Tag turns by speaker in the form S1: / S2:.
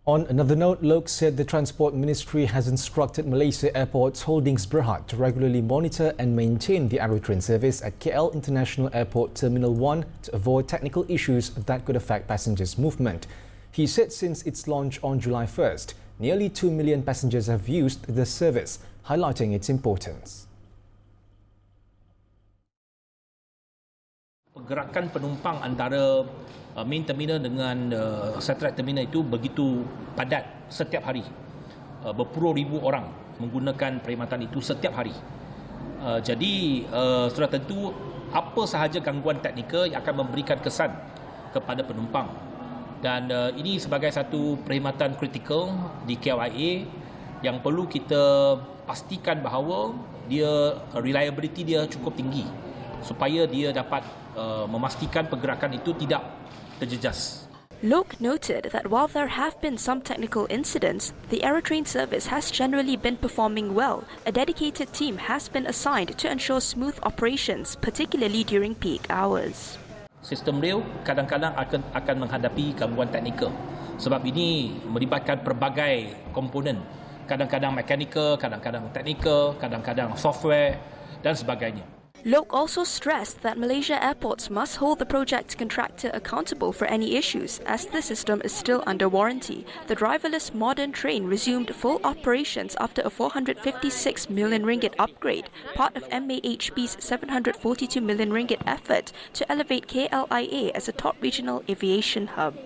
S1: On another note, Loke said the Transport Ministry has instructed Malaysia Airports Holdings Bhd to regularly monitor and maintain the Aerotrain service at KL International Airport Terminal 1 to avoid technical issues that could affect passengers' movement. He said since its launch on July 1st, nearly 2 million passengers have used the service, highlighting its importance.
S2: Pergerakan penumpang antara main terminal dengan satellite terminal itu begitu padat setiap hari. Berpuluh-ribu orang menggunakan perkhidmatan itu setiap hari. Jadi sudah tentu apa sahaja gangguan teknikal yang akan memberikan kesan kepada penumpang. Dan ini sebagai satu perkhidmatan kritikal di KLIA yang perlu kita pastikan bahawa dia reliability dia cukup tinggi supaya dia dapat memastikan pergerakan itu tidak terjejas.
S3: Loke noted that while there have been some technical incidents, the Aerotrain service has generally been performing well. A dedicated team has been assigned to ensure smooth operations, particularly during peak hours.
S2: Sistem rel kadang-kadang akan menghadapi gangguan teknikal. Sebab ini melibatkan pelbagai komponen. Kadang-kadang mekanikal, kadang-kadang teknikal, kadang-kadang software dan sebagainya.
S3: Loke also stressed that Malaysia Airports must hold the project contractor accountable for any issues, as the system is still under warranty. The driverless modern train resumed full operations after a 456 million ringgit upgrade, part of MAHB's 742 million ringgit effort to elevate KLIA as a top regional aviation hub.